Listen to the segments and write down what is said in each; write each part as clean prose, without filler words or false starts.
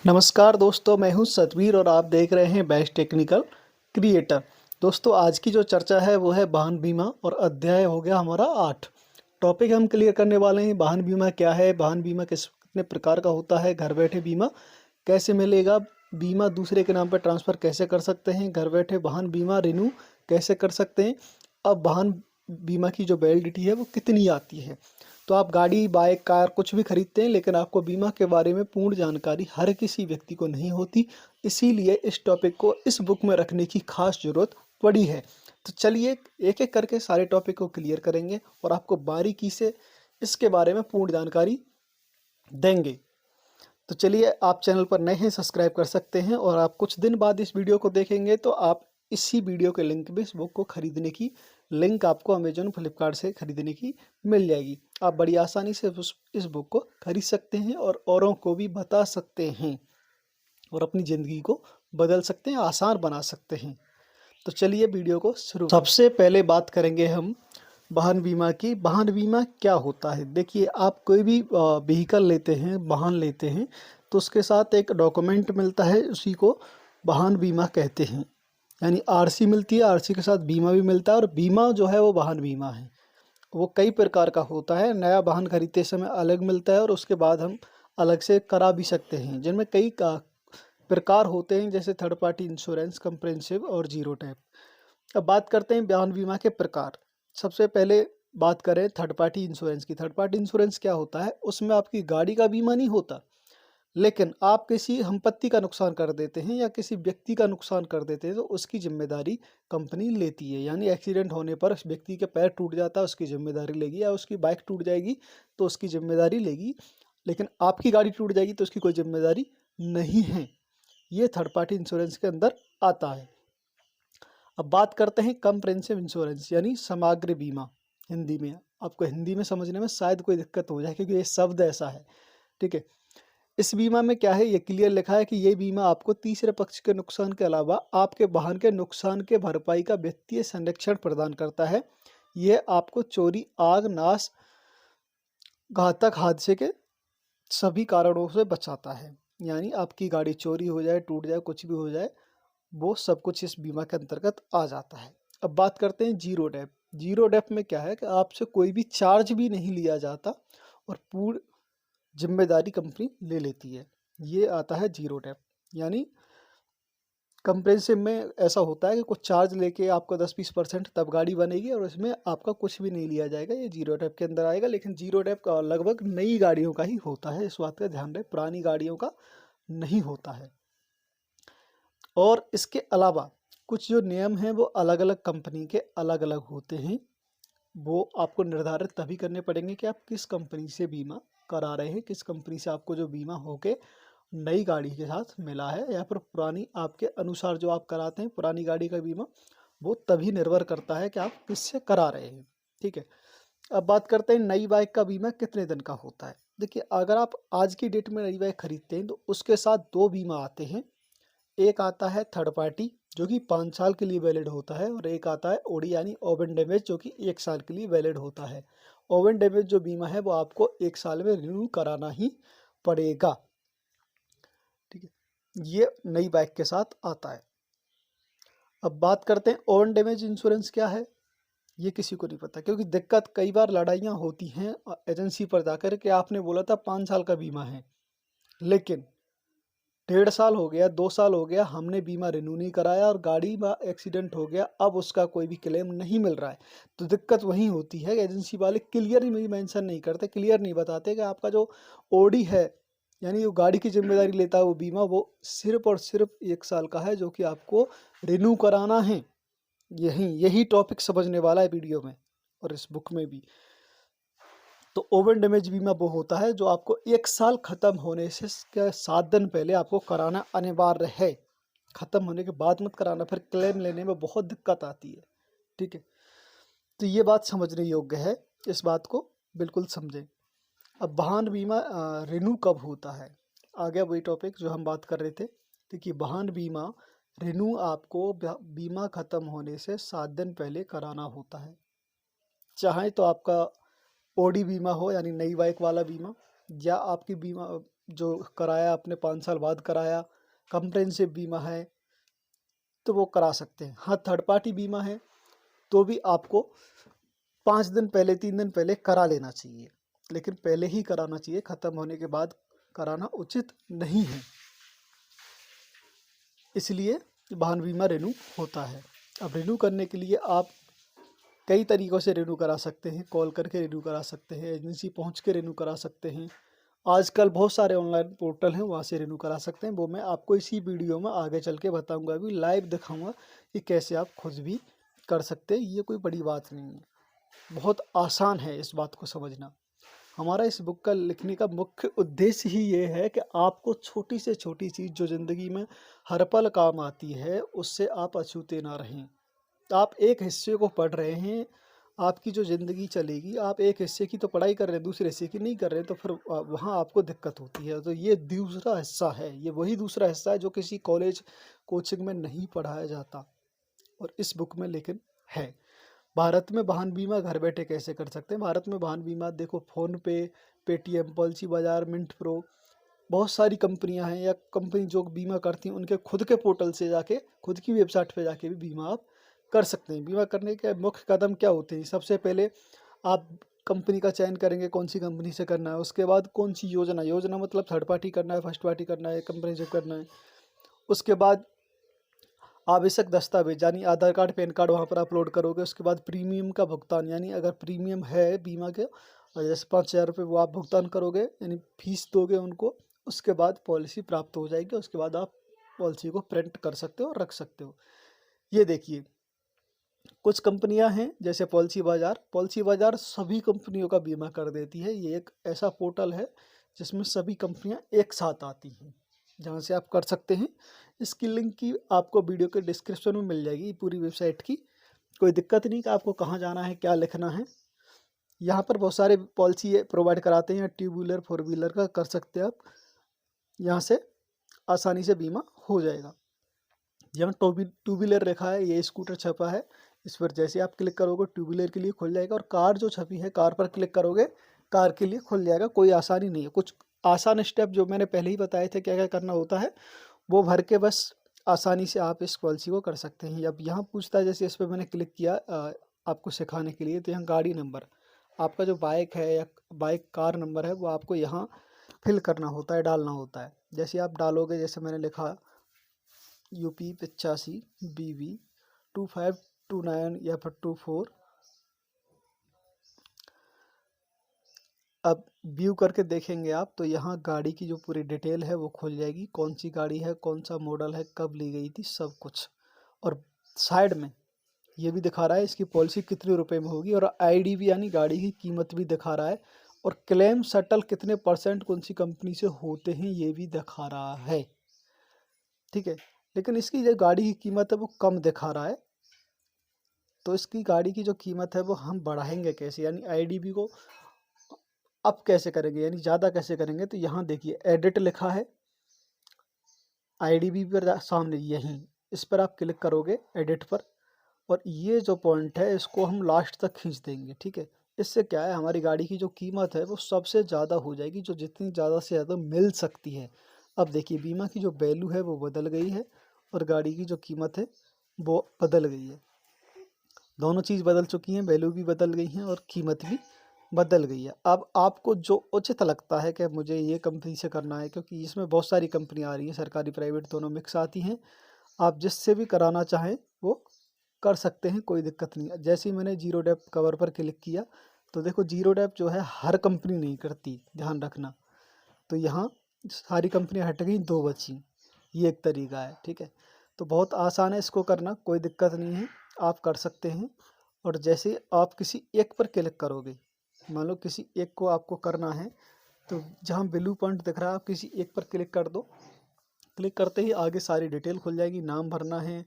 नमस्कार दोस्तों, मैं हूं सतवीर और आप देख रहे हैं बेस्ट टेक्निकल क्रिएटर। दोस्तों, आज की जो चर्चा है वो है वाहन बीमा और अध्याय हो गया हमारा 8। टॉपिक हम क्लियर करने वाले हैं। वाहन बीमा क्या है, वाहन बीमा कितने प्रकार का होता है, घर बैठे बीमा कैसे मिलेगा, बीमा दूसरे के नाम पर ट्रांसफ़र कैसे कर सकते हैं, घर बैठे वाहन बीमा रिन्यू कैसे कर सकते हैं, अब वाहन बीमा की जो वैलिडिटी है वो कितनी आती है। तो आप गाड़ी, बाइक, कार कुछ भी खरीदते हैं, लेकिन आपको बीमा के बारे में पूर्ण जानकारी हर किसी व्यक्ति को नहीं होती। इसीलिए इस टॉपिक को इस बुक में रखने की खास ज़रूरत पड़ी है। तो चलिए एक एक करके सारे टॉपिक को क्लियर करेंगे और आपको बारीकी से इसके बारे में पूर्ण जानकारी देंगे। तो चलिए, आप चैनल पर नए हैं, सब्सक्राइब कर सकते हैं और आप कुछ दिन बाद इस वीडियो को देखेंगे तो आप इसी वीडियो के लिंक में इस बुक को खरीदने की लिंक आपको अमेजोन, फ्लिपकार्ट से खरीदने की मिल जाएगी। आप बड़ी आसानी से इस बुक को खरीद सकते हैं और औरों को भी बता सकते हैं और अपनी ज़िंदगी को बदल सकते हैं, आसान बना सकते हैं। तो चलिए वीडियो को शुरू। सबसे पहले बात करेंगे हम वाहन बीमा की। वाहन बीमा क्या होता है? देखिए, आप कोई भी व्हीकल लेते हैं, वाहन लेते हैं, तो उसके साथ एक डॉक्यूमेंट मिलता है, उसी को वाहन बीमा कहते हैं। यानी आरसी मिलती है, आरसी के साथ बीमा भी मिलता है और बीमा जो है वो वाहन बीमा है। वो कई प्रकार का होता है। नया वाहन खरीदते समय अलग मिलता है और उसके बाद हम अलग से करा भी सकते हैं, जिनमें कई प्रकार होते हैं, जैसे थर्ड पार्टी इंश्योरेंस, कंप्रेहेंसिव और जीरो टैप। अब बात करते हैं वाहन बीमा के प्रकार। सबसे पहले बात करें थर्ड पार्टी इंश्योरेंस की। थर्ड पार्टी इंश्योरेंस क्या होता है? उसमें आपकी गाड़ी का बीमा नहीं होता, लेकिन आप किसी संपत्ति का नुकसान कर देते हैं या किसी व्यक्ति का नुकसान कर देते हैं तो उसकी जिम्मेदारी कंपनी लेती है। यानी एक्सीडेंट होने पर उस व्यक्ति के पैर टूट जाता है, उसकी जिम्मेदारी लेगी, या उसकी बाइक टूट जाएगी तो उसकी जिम्मेदारी लेगी, लेकिन आपकी गाड़ी टूट जाएगी तो उसकी कोई जिम्मेदारी नहीं है। ये थर्ड पार्टी इंश्योरेंस के अंदर आता है। अब बात करते हैं कंप्रेहेंसिव इंश्योरेंस, यानी समग्र बीमा। हिंदी में आपको हिंदी में समझने में शायद कोई दिक्कत हो जाए, क्योंकि ये शब्द ऐसा है। ठीक है, इस बीमा में क्या है, ये क्लियर लिखा है कि ये बीमा आपको तीसरे पक्ष के नुकसान के अलावा आपके वाहन के नुकसान के भरपाई का वित्तीय संरक्षण प्रदान करता है। ये आपको चोरी, आग, नाश, घातक हादसे के सभी कारणों से बचाता है। यानी आपकी गाड़ी चोरी हो जाए, टूट जाए, कुछ भी हो जाए, वो सब कुछ इस बीमा के अंतर्गत आ जाता है। अब बात करते हैं जीरो डेप। जीरो डेप में क्या है कि आपसे कोई भी चार्ज भी नहीं लिया जाता और पूर्ण जिम्मेदारी कंपनी ले लेती है। ये आता है जीरो डेप। यानी कंप्रेहेंसिव में ऐसा होता है कि कुछ चार्ज लेके आपको 10-20% तब गाड़ी बनेगी और इसमें आपका कुछ भी नहीं लिया जाएगा। ये जीरो डेप के अंदर आएगा, लेकिन जीरो डेप का लगभग नई गाड़ियों का ही होता है, इस बात का ध्यान रहे, पुरानी गाड़ियों का नहीं होता है। और इसके अलावा कुछ जो नियम हैं वो अलग अलग कंपनी के अलग अलग होते हैं। वो आपको निर्धारित तभी करने पड़ेंगे कि आप किस कंपनी से बीमा करा रहे हैं, किस कंपनी से आपको जो बीमा होके नई गाड़ी के साथ मिला है, या फिर पुरानी आपके अनुसार जो आप कराते हैं पुरानी गाड़ी का बीमा, वो तभी निर्भर करता है कि आप किससे करा रहे हैं। ठीक है, अब बात करते हैं नई बाइक का बीमा कितने दिन का होता है। देखिए, अगर आप आज की डेट में नई बाइक खरीदते हैं तो उसके साथ दो बीमा आते हैं। एक आता है थर्ड पार्टी, जो कि 5 साल के लिए वैलिड होता है, और एक आता है ओडी यानी ओवन डैमेज, जो कि 1 साल के लिए वैलिड होता है। ओवन डैमेज जो बीमा है वो आपको 1 साल में रिन्यू कराना ही पड़ेगा। ठीक है, ये नई बाइक के साथ आता है। अब बात करते हैं ओवन डैमेज इंश्योरेंस क्या है। ये किसी को नहीं पता, क्योंकि दिक्कत कई बार लड़ाइयाँ होती हैं एजेंसी पर जाकर कि आपने बोला था 5 साल का बीमा है, लेकिन 1.5 साल हो गया, 2 साल हो गया, हमने बीमा रिन्यू नहीं कराया और गाड़ी में एक्सीडेंट हो गया, अब उसका कोई भी क्लेम नहीं मिल रहा है। तो दिक्कत वहीं होती है कि एजेंसी वाले क्लियर ही मेंशन नहीं करते, क्लियर नहीं बताते कि आपका जो ओडी है, यानी वो गाड़ी की जिम्मेदारी लेता है वो बीमा, वो सिर्फ और सिर्फ 1 साल का है, जो कि आपको रिन्यू कराना है। यही टॉपिक समझने वाला है वीडियो में और इस बुक में भी। तो ओवन डैमेज बीमा वो होता है जो आपको 1 साल खत्म होने से 7 दिन पहले आपको कराना अनिवार्य है। खत्म होने के बाद मत कराना, फिर क्लेम लेने में बहुत दिक्कत आती है। ठीक है, तो ये बात समझने योग्य है, इस बात को बिल्कुल समझें। अब वाहन बीमा रिन्यू कब होता है, आ गया वही टॉपिक जो हम बात कर रहे थे। देखिए, वाहन बीमा रिन्यू आपको बीमा खत्म होने से 7 दिन पहले कराना होता है। चाहे तो आपका ओडी बीमा हो, यानी नई बाइक वाला बीमा, या आपकी बीमा जो कराया आपने 5 साल बाद कराया, कम्प्रेहेंसिव बीमा है तो वो करा सकते हैं। हाँ, थर्ड पार्टी बीमा है तो भी आपको 5 दिन पहले 3 दिन पहले करा लेना चाहिए, लेकिन पहले ही कराना चाहिए, ख़त्म होने के बाद कराना उचित नहीं है। इसलिए वाहन बीमा रिन्यू होता है। अब रिन्यू करने के लिए आप कई तरीक़ों से रिन्यू करा सकते हैं। कॉल करके रिन्यू करा सकते हैं, एजेंसी पहुंच के रिन्यू करा सकते हैं। आजकल बहुत सारे ऑनलाइन पोर्टल हैं, वहाँ से रिन्यू करा सकते हैं। वो मैं आपको इसी वीडियो में आगे चल के बताऊँगा, अभी लाइव दिखाऊँगा कि कैसे आप खुद भी कर सकते हैं। ये कोई बड़ी बात नहीं है, बहुत आसान है इस बात को समझना। हमारा इस बुक का लिखने का मुख्य उद्देश्य ही ये है कि आपको छोटी से छोटी चीज़ जो ज़िंदगी में हर पल काम आती है, उससे आप अछूते ना रहें। आप एक हिस्से को पढ़ रहे हैं, आपकी जो ज़िंदगी चलेगी, आप एक हिस्से की तो पढ़ाई कर रहे हैं, दूसरे हिस्से की नहीं कर रहे, तो फिर वहाँ आपको दिक्कत होती है। तो ये दूसरा हिस्सा है, ये वही दूसरा हिस्सा है जो किसी कॉलेज कोचिंग में नहीं पढ़ाया जाता, और इस बुक में लेकिन है। भारत में वाहन बीमा घर बैठे कैसे कर सकते हैं? भारत में वाहन बीमा देखो, फ़ोनपे, पेटीएम, पॉलिसी बाज़ार, मिंट प्रो, बहुत सारी कंपनियां हैं, या कंपनी जो बीमा करती हैं उनके खुद के पोर्टल से जाके, खुद की वेबसाइट पे जाके भी बीमा आप कर सकते हैं। बीमा करने के मुख्य कदम क्या होते हैं? सबसे पहले आप कंपनी का चयन करेंगे, कौन सी कंपनी से करना है। उसके बाद कौन सी योजना, योजना मतलब थर्ड पार्टी करना है, फर्स्ट पार्टी करना है, कंपनी से करना है। उसके बाद आवश्यक दस्तावेज यानी आधार कार्ड, पैन कार्ड वहाँ पर अपलोड करोगे। उसके बाद प्रीमियम का भुगतान, यानी अगर प्रीमियम है बीमा के, और जैसे 5,000 रुपये, वो आप भुगतान करोगे, यानी फीस दोगे उनको। उसके बाद पॉलिसी प्राप्त हो जाएगी। उसके बाद आप पॉलिसी को प्रिंट कर सकते हो और रख सकते हो। ये देखिए, कुछ कंपनियां हैं जैसे पॉलिसी बाज़ार सभी कंपनियों का बीमा कर देती है। ये एक ऐसा पोर्टल है जिसमें सभी कंपनियां एक साथ आती हैं, जहां से आप कर सकते हैं। इसकी लिंक की आपको वीडियो के डिस्क्रिप्शन में मिल जाएगी, पूरी वेबसाइट की। कोई दिक्कत नहीं कि आपको कहाँ जाना है, क्या लिखना है। यहाँ पर बहुत सारे पॉलिसी प्रोवाइड कराते हैं, टू व्हीलर, 4 व्हीलर का कर सकते हैं आप। यहाँ से आसानी से बीमा हो जाएगा। यहाँ टू व्हीलर लिखा है, ये स्कूटर छपा है, इस पर जैसे आप क्लिक करोगे टू व्हीलर के लिए खुल जाएगा। और कार जो छपी है, कार पर क्लिक करोगे, कार के लिए खुल जाएगा। कोई आसानी नहीं है, कुछ आसान स्टेप जो मैंने पहले ही बताए थे क्या क्या करना होता है, वो भर के बस आसानी से आप इस पॉलिसी को कर सकते हैं। अब यहाँ पूछता है, जैसे इस पर मैंने क्लिक किया आपको सिखाने के लिए, तो यहाँ गाड़ी नंबर, आपका जो बाइक है या बाइक कार नंबर है, वो आपको यहाँ फिल करना होता है, डालना होता है। जैसे आप डालोगे, जैसे मैंने लिखा UP 85 BV 2529 या फिर 24। अब व्यू करके देखेंगे आप, तो यहाँ गाड़ी की जो पूरी डिटेल है वो खुल जाएगी, कौन सी गाड़ी है, कौन सा मॉडल है, कब ली गई थी, सब कुछ। और साइड में ये भी दिखा रहा है इसकी पॉलिसी कितने रुपए में होगी, और ID भी यानी गाड़ी की कीमत भी दिखा रहा है, और क्लेम सेटल कितने % कौन सी कंपनी से होते हैं ये भी दिखा रहा है। ठीक है, लेकिन इसकी जो गाड़ी की कीमत है वो कम दिखा रहा है, तो इसकी गाड़ी की जो कीमत है वो हम बढ़ाएंगे कैसे, यानी IDV को अब कैसे करेंगे, यानी ज़्यादा कैसे करेंगे। तो यहाँ देखिए एडिट लिखा है IDV पर, सामने यहीं इस पर आप क्लिक करोगे एडिट पर, और ये जो पॉइंट है इसको हम लास्ट तक खींच देंगे। ठीक है, इससे क्या है, हमारी गाड़ी की जो कीमत है वो सबसे ज़्यादा हो जाएगी, जो जितनी ज़्यादा से ज़्यादा मिल सकती है। अब देखिए बीमा की जो वैल्यू है वो बदल गई है, और गाड़ी की जो कीमत है वो बदल गई है। दोनों चीज़ बदल चुकी हैं, वैल्यू भी बदल गई हैं और कीमत भी बदल गई है। अब आपको जो उचित लगता है कि मुझे ये कंपनी से करना है, क्योंकि इसमें बहुत सारी कंपनियाँ आ रही हैं, सरकारी प्राइवेट दोनों मिक्स आती हैं, आप जिससे भी कराना चाहें वो कर सकते हैं, कोई दिक्कत नहीं है। जैसे ही मैंने जीरो डेप्थ कवर पर क्लिक किया, तो देखो जीरो डेप्थ जो है हर कंपनी नहीं करती, ध्यान रखना। तो यहाँ सारी कंपनियाँ हट गई, 2 बची, ये एक तरीका है। ठीक है, तो बहुत आसान है इसको करना, कोई दिक्कत नहीं है, आप कर सकते हैं। और जैसे आप किसी एक पर क्लिक करोगे, मान लो किसी एक को आपको करना है, तो जहाँ ब्लू पॉइंट दिख रहा है आप किसी एक पर क्लिक कर दो। क्लिक करते ही आगे सारी डिटेल खुल जाएगी, नाम भरना है,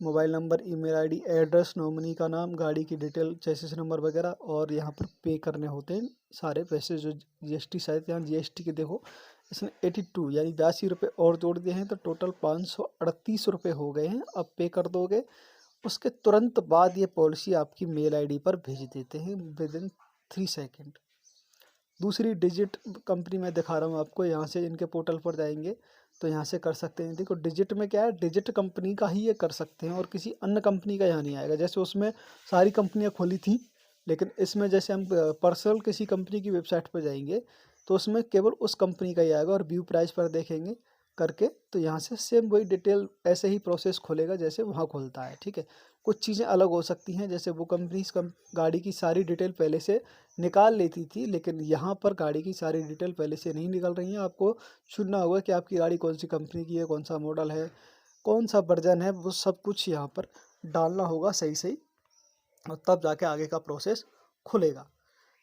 mobile number, email ID, address, nominee का नाम, गाड़ी की डिटेल, चेसिस नंबर वगैरह, और यहाँ पर पे करने होते हैं सारे पैसे जो GST, शायद यहाँ GST के देखो इसने 82 यानी 82 रुपये और जोड़ दिए हैं, तो टोटल 538 रुपये हो गए हैं। अब पे कर दोगे, उसके तुरंत बाद ये पॉलिसी आपकी मेल ID पर भेज देते हैं विदिन 3 सेकेंड। दूसरी डिजिट कंपनी मैं दिखा रहा हूँ आपको, यहाँ से इनके पोर्टल पर जाएंगे तो यहाँ से कर सकते हैं। देखो डिजिट में क्या है, डिजिट कंपनी का ही ये कर सकते हैं और किसी अन्य कंपनी का यहाँ नहीं आएगा। जैसे उसमें सारी कंपनियाँ खोली थी, लेकिन इसमें जैसे हम पर्सनल किसी कंपनी की वेबसाइट पर जाएंगे तो उसमें केवल उस कंपनी का ही आएगा, और व्यू प्राइस पर देखेंगे करके तो यहाँ से सेम वही डिटेल ऐसे ही प्रोसेस खोलेगा जैसे वहाँ खोलता है। ठीक है, कुछ चीज़ें अलग हो सकती हैं, जैसे वो कंपनी गाड़ी की सारी डिटेल पहले से निकाल लेती थी, लेकिन यहाँ पर गाड़ी की सारी डिटेल पहले से नहीं निकल रही हैं। आपको चुनना होगा कि आपकी गाड़ी कौन सी कंपनी की है, कौन सा मॉडल है, कौन सा वर्जन है, वो सब कुछ यहाँ पर डालना होगा सही सही, और तब जाके आगे का प्रोसेस खुलेगा।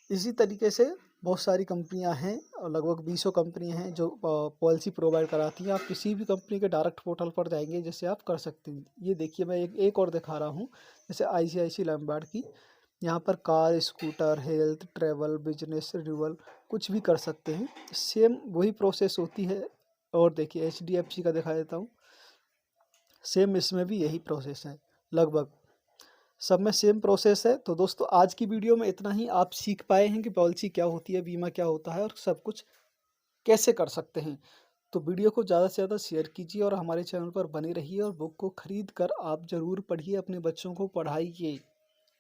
इसी तरीके से बहुत सारी कंपनियां हैं, और लगभग 20 कंपनियां हैं जो पॉलिसी प्रोवाइड कराती हैं। आप किसी भी कंपनी के डायरेक्ट पोर्टल पर जाएंगे जैसे आप कर सकते हैं। ये देखिए मैं एक और दिखा रहा हूँ, जैसे ICICI लैम्बार्ड की, यहाँ पर car, scooter, health, travel, business, renewal कुछ भी कर सकते हैं। सेम वही प्रोसेस होती है। और देखिए HDFC का दिखा देता हूँ, सेम इसमें भी यही प्रोसेस है, लगभग सब में सेम प्रोसेस है। तो दोस्तों आज की वीडियो में इतना ही। आप सीख पाए हैं कि पॉलिसी क्या होती है, बीमा क्या होता है, और सब कुछ कैसे कर सकते हैं। तो वीडियो को ज़्यादा से ज़्यादा शेयर कीजिए और हमारे चैनल पर बने रहिए, और बुक को खरीद कर आप ज़रूर पढ़िए, अपने बच्चों को पढ़ाइए।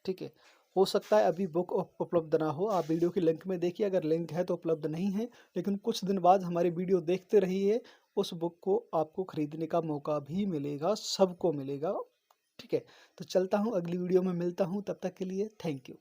ठीक है, हो सकता है अभी बुक उपलब्ध ना हो, आप वीडियो की लिंक में देखिए, अगर लिंक है तो उपलब्ध नहीं है, लेकिन कुछ दिन बाद हमारी वीडियो देखते रहिए, उस बुक को आपको खरीदने का मौका भी मिलेगा, सबको मिलेगा। ठीक है, तो चलता हूँ, अगली वीडियो में मिलता हूँ, तब तक के लिए थैंक यू।